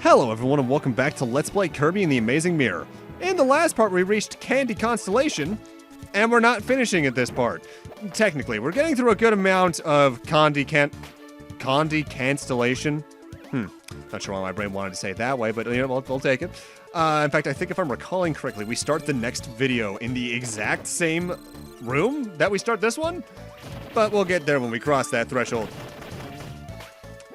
Hello everyone and welcome back to Let's Play Kirby and the Amazing Mirror. In the last part we reached Constellation, and we're not finishing at this part. Technically, we're getting through a good amount of Constellation. Not sure why my brain wanted to say it that way, but you know, we'll take it. In fact, I think if I'm recalling correctly, we start the next video in the exact same room that we start this one, but we'll get there when we cross that threshold.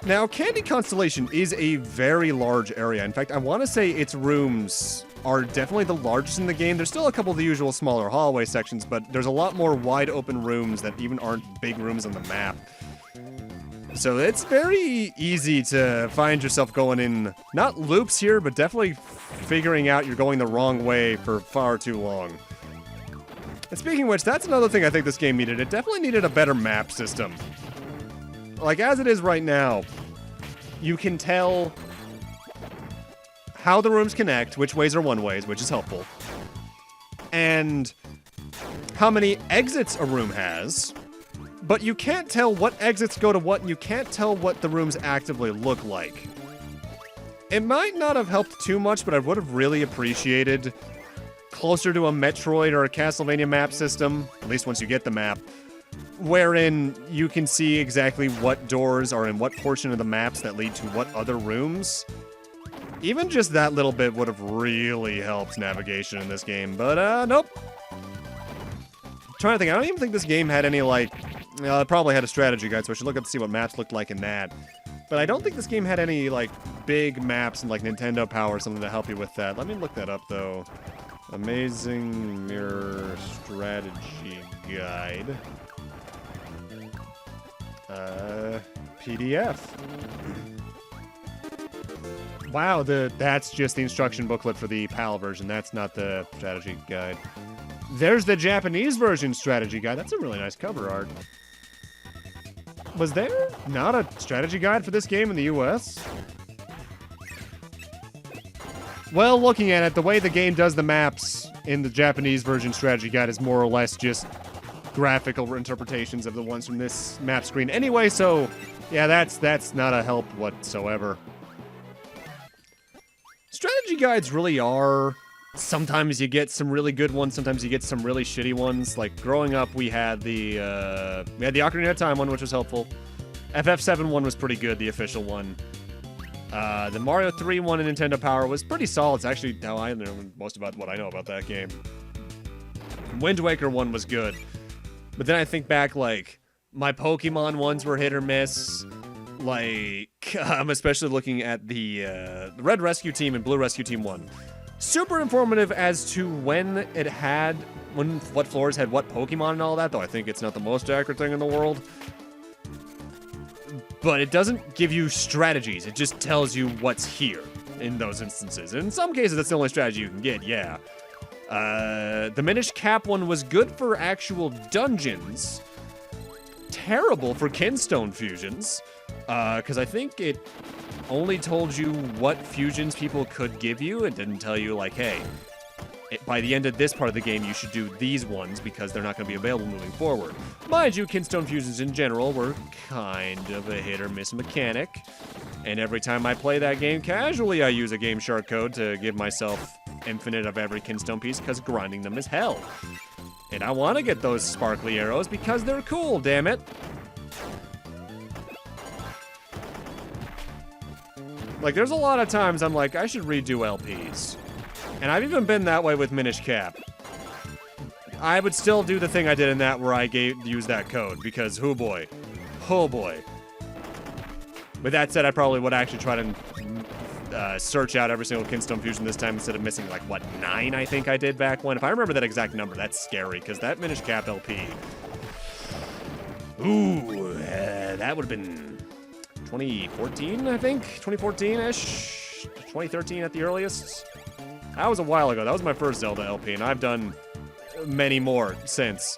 Now, Constellation is a very large area. In fact, I want to say its rooms are definitely the largest in the game. There's still a couple of the usual smaller hallway sections, but there's a lot more wide open rooms that even aren't big rooms on the map. So it's very easy to find yourself going in, not loops here, but definitely figuring out you're going the wrong way for far too long. And speaking of which, that's another thing I think this game needed. It definitely needed a better map system. Like, as it is right now, you can tell how the rooms connect, which ways are one-ways, which is helpful, and how many exits a room has, but you can't tell what exits go to what, and you can't tell what the rooms actively look like. It might not have helped too much, but I would have really appreciated closer to a Metroid or a Castlevania map system, at least once you get the map, wherein you can see exactly what doors are in what portion of the maps that lead to what other rooms. Even just that little bit would have really helped navigation in this game, but nope. I'm trying to think, I don't even think this game had any, like, it probably had a strategy guide, so I should look up to see what maps looked like in that. But I don't think this game had any, like, big maps and, like, Nintendo Power or something to help you with that. Let me look that up, though. Amazing Mirror Strategy Guide. PDF. Wow, that's just the instruction booklet for the PAL version. That's not the strategy guide. There's the Japanese version strategy guide. That's a really nice cover art. Was there not a strategy guide for this game in the US? Well, looking at it, the way the game does the maps in the Japanese version strategy guide is more or less just graphical interpretations of the ones from this map screen anyway, so yeah, that's not a help whatsoever. Strategy guides really are. Sometimes you get some really good ones, sometimes you get some really shitty ones. Like growing up, we had the Ocarina of Time one, which was helpful. FF7 one was pretty good, the official one. The Mario 3 one in Nintendo Power was pretty solid. It's actually how I know most about what I know about that game. Wind Waker one was good. But then I think back, like, my Pokemon ones were hit or miss. Like, I'm especially looking at the Red Rescue Team and Blue Rescue Team 1. Super informative as to when what floors had what Pokemon and all that, though I think it's not the most accurate thing in the world. But it doesn't give you strategies, it just tells you what's here in those instances. And in some cases, that's the only strategy you can get, yeah. The Minish Cap one was good for actual dungeons. Terrible for Kinstone fusions. Because I think it only told you what fusions people could give you. It didn't tell you, like, hey, by the end of this part of the game, you should do these ones because they're not going to be available moving forward. Mind you, Kinstone fusions in general were kind of a hit or miss mechanic. And every time I play that game casually, I use a Game Shark code to give myself infinite of every Kinstone piece because grinding them is hell. And I want to get those sparkly arrows because they're cool, damn it. Like, there's a lot of times I'm like, I should redo LPs. And I've even been that way with Minish Cap. I would still do the thing I did in that where I used that code because, oh boy. Oh boy. With that said, I probably would actually try to search out every single Kinstone fusion this time instead of missing, like, what, 9 I think I did back when. If I remember that exact number, that's scary, because that Minish Cap LP... Ooh, that would have been 2014, I think? 2014-ish? 2013 at the earliest? That was a while ago. That was my first Zelda LP, and I've done many more since.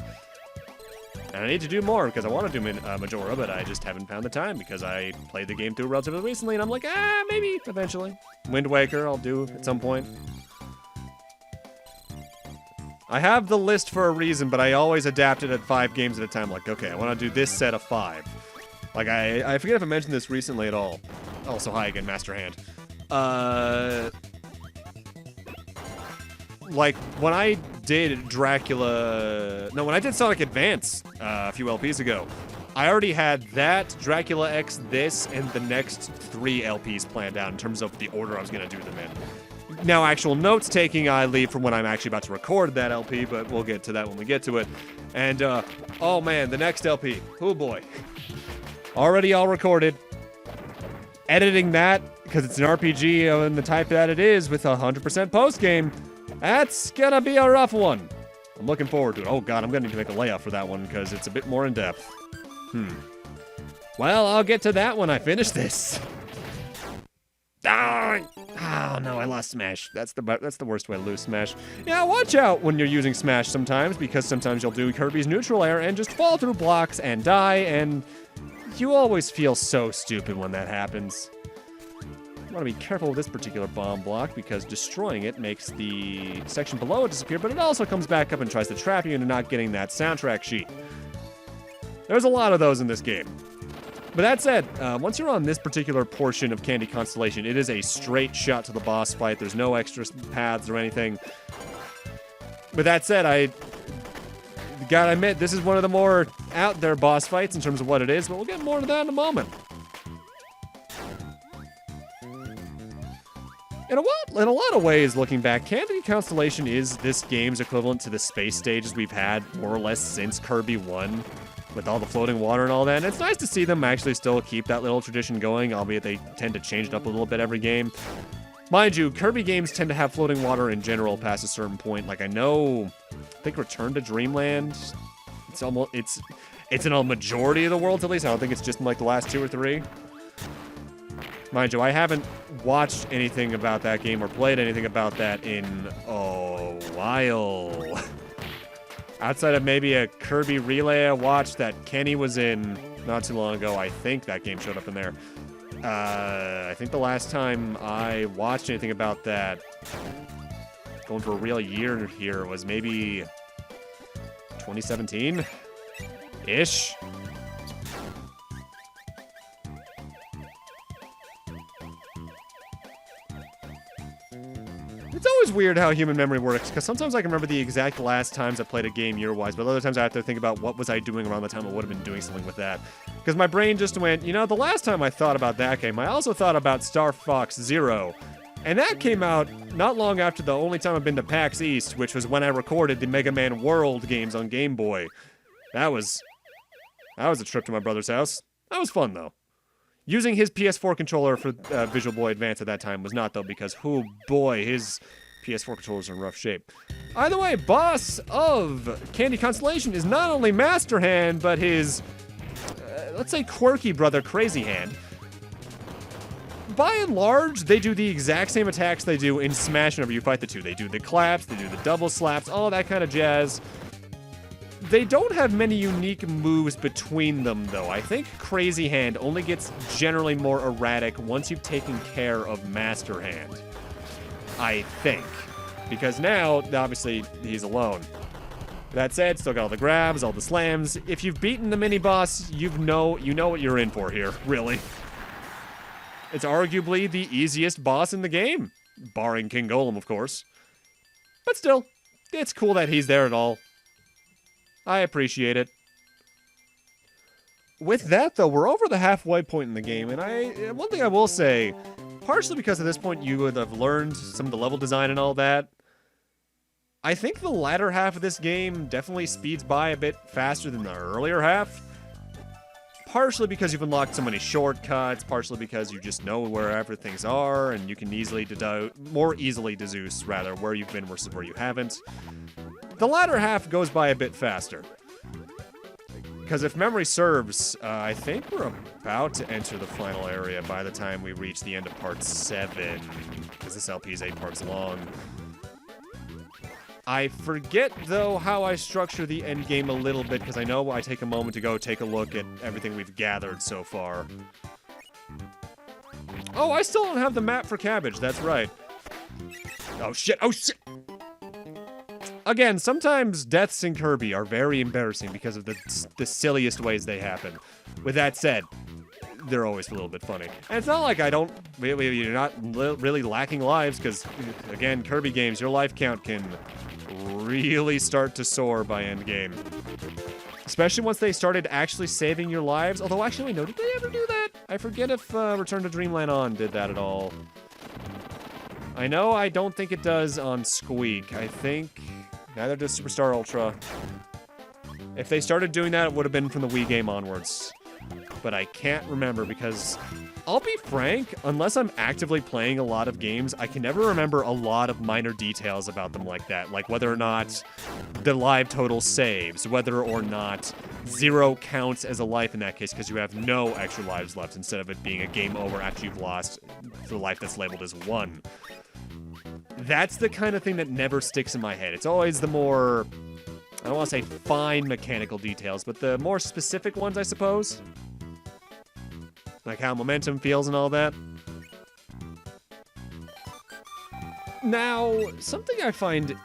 And I need to do more because I want to do Majora, but I just haven't found the time because I played the game through relatively recently, and I'm like, maybe eventually. Wind Waker, I'll do at some point. I have the list for a reason, but I always adapt it at 5 games at a time. Like, okay, I want to do this set of 5. Like, I forget if I mentioned this recently at all. Also, hi again, Master Hand. Like, when I did Dracula... No, when I did Sonic Advance a few LPs ago, I already had that, Dracula X, this, and the next 3 LPs planned out in terms of the order I was going to do them in. Now, actual notes taking, I leave from when I'm actually about to record that LP, but we'll get to that when we get to it. And, oh man, the next LP. Oh boy. Already all recorded. Editing that, because it's an RPG and the type that it is, with 100% post-game, that's gonna be a rough one. I'm looking forward to it. Oh god, I'm gonna need to make a layout for that one, because it's a bit more in-depth. Well, I'll get to that when I finish this. Oh no, I lost Smash. That's the worst way to lose Smash. Yeah, watch out when you're using Smash sometimes, because sometimes you'll do Kirby's neutral air and just fall through blocks and die, and you always feel so stupid when that happens. You want to be careful with this particular bomb block, because destroying it makes the section below it disappear, but it also comes back up and tries to trap you into not getting that soundtrack sheet. There's a lot of those in this game. But that said, once you're on this particular portion of Candy Constellation, it is a straight shot to the boss fight. There's no extra paths or anything. But that said, I gotta admit, this is one of the more out there boss fights in terms of what it is, but we'll get more to that in a moment. In a lot of ways, looking back, Candy Constellation is this game's equivalent to the space stages we've had more or less since Kirby 1. With all the floating water and all that, and it's nice to see them actually still keep that little tradition going, albeit they tend to change it up a little bit every game. Mind you, Kirby games tend to have floating water in general past a certain point. Like, I think Return to Dreamland, it's in a majority of the worlds at least. I don't think it's just in like the last 2 or 3. Mind you, I haven't watched anything about that game or played anything about that in a while. Outside of maybe a Kirby Relay I watched that Kenny was in not too long ago, I think that game showed up in there. I think the last time I watched anything about that, going for a real year here, was maybe 2017-ish. It's always weird how human memory works, because sometimes I can remember the exact last times I played a game year-wise, but other times I have to think about what was I doing around the time I would have been doing something with that. Because my brain just went, you know, the last time I thought about that game, I also thought about Star Fox Zero. And that came out not long after the only time I've been to PAX East, which was when I recorded the Mega Man World games on Game Boy. That was a trip to my brother's house. That was fun, though. Using his PS4 controller for Visual Boy Advance at that time was not, though, because, oh boy, his PS4 controllers are in rough shape. Either way, boss of Candy Constellation is not only Master Hand, but his, let's say, quirky brother, Crazy Hand. By and large, they do the exact same attacks they do in Smash whenever you fight the two. They do the claps, they do the double slaps, all that kind of jazz. They don't have many unique moves between them, though. I think Crazy Hand only gets generally more erratic once you've taken care of Master Hand. I think. Because now, obviously, he's alone. That said, still got all the grabs, all the slams. If you've beaten the mini-boss, you know what you're in for here, really. It's arguably the easiest boss in the game. Barring King Golem, of course. But still, it's cool that he's there at all. I appreciate it. With that, though, we're over the halfway point in the game, and one thing I will say, partially because at this point you would have learned some of the level design and all that, I think the latter half of this game definitely speeds by a bit faster than the earlier half. Partially because you've unlocked so many shortcuts, partially because you just know wherever things are, and you can more easily deduce, where you've been versus where you haven't. The latter half goes by a bit faster. Because if memory serves, I think we're about to enter the final area by the time we reach the end of Part 7, because this LP is 8 parts long. I forget, though, how I structure the end game a little bit, because I know I take a moment to go take a look at everything we've gathered so far. Oh, I still don't have the map for Cabbage, that's right. Oh shit, oh shit! Again, sometimes deaths in Kirby are very embarrassing because of the silliest ways they happen. With that said, they're always a little bit funny. And it's not like you're not really lacking lives, because, again, Kirby games, your life count can really start to soar by end game. Especially once they started actually saving your lives. Although, actually, no, did they ever do that? I forget if Return to Dreamland On did that at all. I know I don't think it does on Squeak. I think neither does Superstar Ultra. If they started doing that, it would have been from the Wii game onwards. But I can't remember because, I'll be frank, unless I'm actively playing a lot of games, I can never remember a lot of minor details about them like that. Like whether or not the live total saves, whether or not 0 counts as a life in that case because you have no extra lives left instead of it being a game over after you've lost the life that's labeled as 1. That's the kind of thing that never sticks in my head. It's always the more, I don't want to say fine mechanical details, but the more specific ones, I suppose. Like how momentum feels and all that. Now, something I find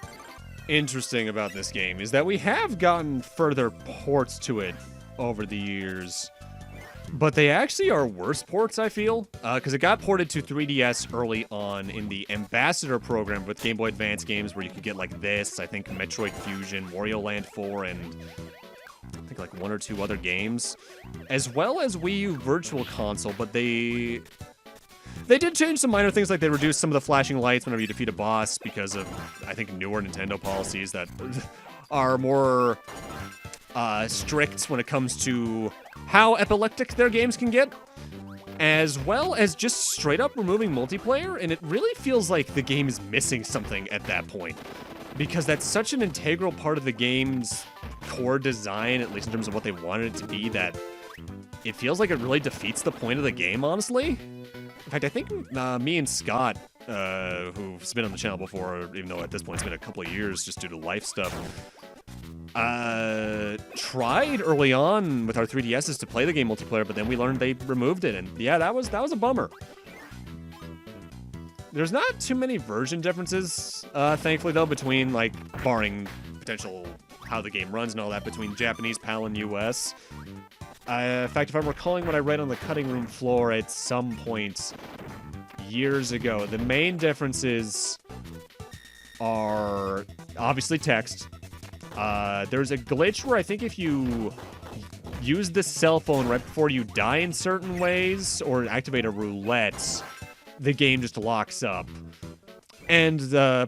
interesting about this game is that we have gotten further ports to it over the years. But they actually are worse ports, I feel. Because it got ported to 3DS early on in the Ambassador program with Game Boy Advance games where you could get like this, I think Metroid Fusion, Wario Land 4, and I think like 1 or 2 other games. As well as Wii U Virtual Console, but they did change some minor things, like they reduced some of the flashing lights whenever you defeat a boss because of, I think, newer Nintendo policies that are more strict when it comes to how epileptic their games can get, as well as just straight up removing multiplayer, and it really feels like the game is missing something at that point, because that's such an integral part of the game's core design, at least in terms of what they wanted it to be, that it feels like it really defeats the point of the game, honestly. In fact, I think me and Scott, who's been on the channel before, even though at this point it's been a couple of years just due to life stuff, tried early on with our 3DSs to play the game multiplayer, but then we learned they removed it, and yeah, that was a bummer. There's not too many version differences, thankfully, though, between, like, barring potential how the game runs and all that, between Japanese, PAL, and US. In fact, if I'm recalling what I read on the cutting room floor at some point years ago, the main differences are obviously text. There's a glitch where I think if you use the cell phone right before you die in certain ways, or activate a roulette, the game just locks up. And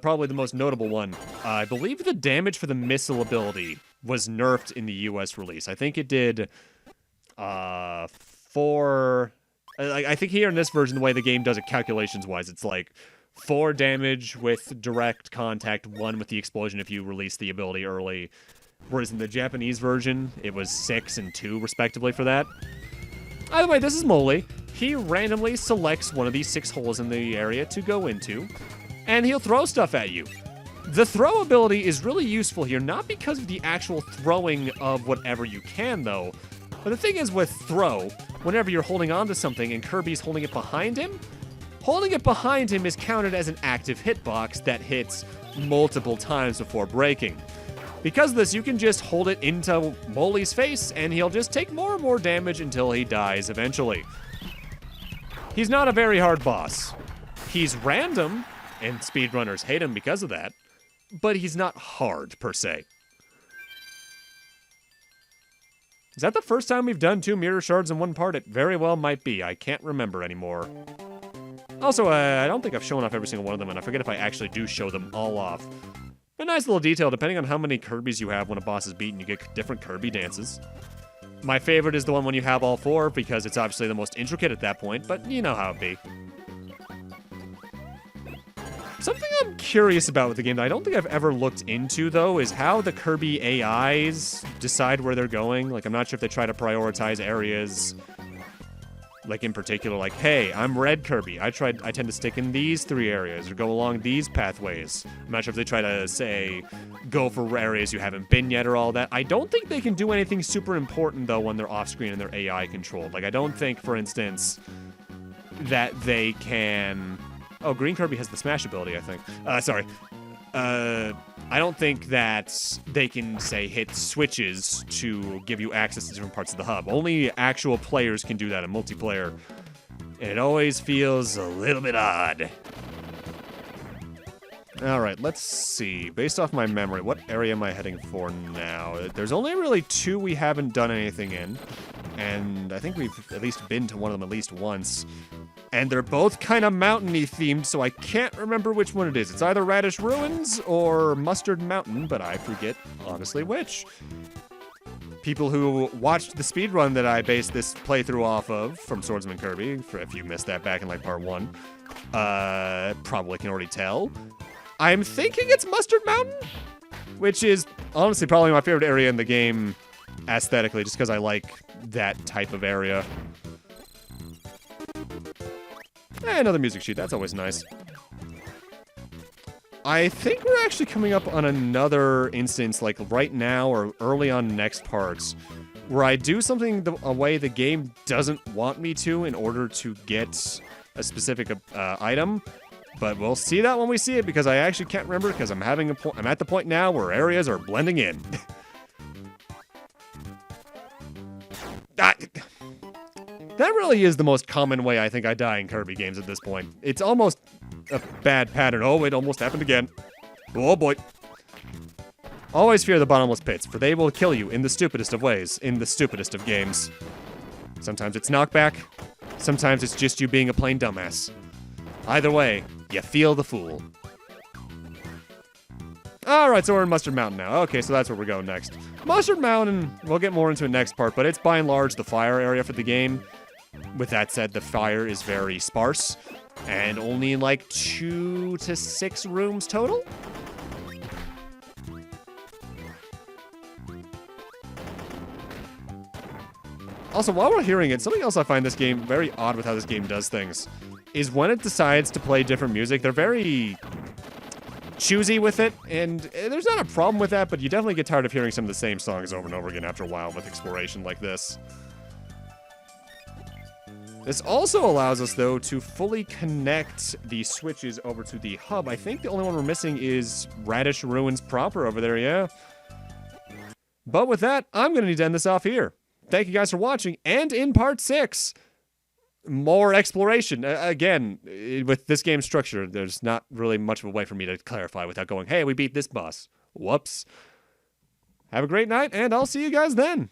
probably the most notable one, I believe the damage for the missile ability was nerfed in the US release. I think it did 4... I think here in this version, the way the game does it calculations-wise, it's like 4 damage with direct contact, 1 with the explosion if you release the ability early. Whereas in the Japanese version, it was 6 and 2, respectively, for that. Either way, this is Moley. He randomly selects one of these 6 holes in the area to go into, and he'll throw stuff at you. The throw ability is really useful here, not because of the actual throwing of whatever you can, though. But the thing is with throw, whenever you're holding onto something and Kirby's holding it behind him is counted as an active hitbox that hits multiple times before breaking. Because of this, you can just hold it into Moley's face, and he'll just take more and more damage until he dies eventually. He's not a very hard boss. He's random, and speedrunners hate him because of that, but he's not hard, per se. Is that the first time we've done 2 mirror shards in one part? It very well might be. I can't remember anymore. Also, I don't think I've shown off every single one of them, and I forget if I actually do show them all off. A nice little detail, depending on how many Kirbys you have when a boss is beaten, you get different Kirby dances. My favorite is the one when you have all 4, because it's obviously the most intricate at that point, but you know how it be. Something I'm curious about with the game that I don't think I've ever looked into, though, is how the Kirby AIs decide where they're going. Like, I'm not sure if they try to prioritize areas, like, in particular, like, hey, I'm Red Kirby. I tend to stick in these 3 areas, or go along these pathways. I'm not sure if they try to, say, go for areas you haven't been yet or all that. I don't think they can do anything super important, though, when they're off-screen and they're AI-controlled. Like, I don't think, for instance, that they can... Oh, Green Kirby has the Smash ability, I think. Sorry. I don't think that they can, say, hit switches to give you access to different parts of the hub. Only actual players can do that in multiplayer. And it always feels a little bit odd. Alright, let's see. Based off my memory, what area am I heading for now? There's only really 2 we haven't done anything in. And I think we've at least been to one of them at least once. And they're both kind of mountainy themed, so I can't remember which one it is. It's either Radish Ruins or Mustard Mountain, but I forget, honestly, which. People who watched the speedrun that I based this playthrough off of from Swordsman Kirby, if you missed that back in, like, part 1, probably can already tell. I'm thinking it's Mustard Mountain, which is honestly probably my favorite area in the game aesthetically, just because I like that type of area. Another music sheet, that's always nice. I think we're actually coming up on another instance, like right now or early on next parts, where I do something a way the game doesn't want me to in order to get a specific item. But we'll see that when we see it, because I actually can't remember, because I'm at the point now where areas are blending in. That really is the most common way I think I die in Kirby games at this point. It's almost a bad pattern. Oh, it almost happened again. Oh boy. Always fear the bottomless pits, for they will kill you in the stupidest of ways, in the stupidest of games. Sometimes it's knockback, sometimes it's just you being a plain dumbass. Either way, you feel the fool. Alright, so we're in Mustard Mountain now. Okay, so that's where we're going next. Mustard Mountain, we'll get more into it next part, but it's by and large the fire area for the game. With that said, the fire is very sparse, and only in like 2 to 6 rooms total? Also, while we're hearing it, something else I find this game very odd with how this game does things is when it decides to play different music, they're very choosy with it, and there's not a problem with that, but you definitely get tired of hearing some of the same songs over and over again after a while with exploration like this. This also allows us, though, to fully connect the switches over to the hub. I think the only one we're missing is Radish Ruins proper over there, yeah. But with that, I'm going to need to end this off here. Thank you guys for watching, and in part 6, more exploration. Again, with this game structure, there's not really much of a way for me to clarify without going, hey, we beat this boss. Whoops. Have a great night, and I'll see you guys then.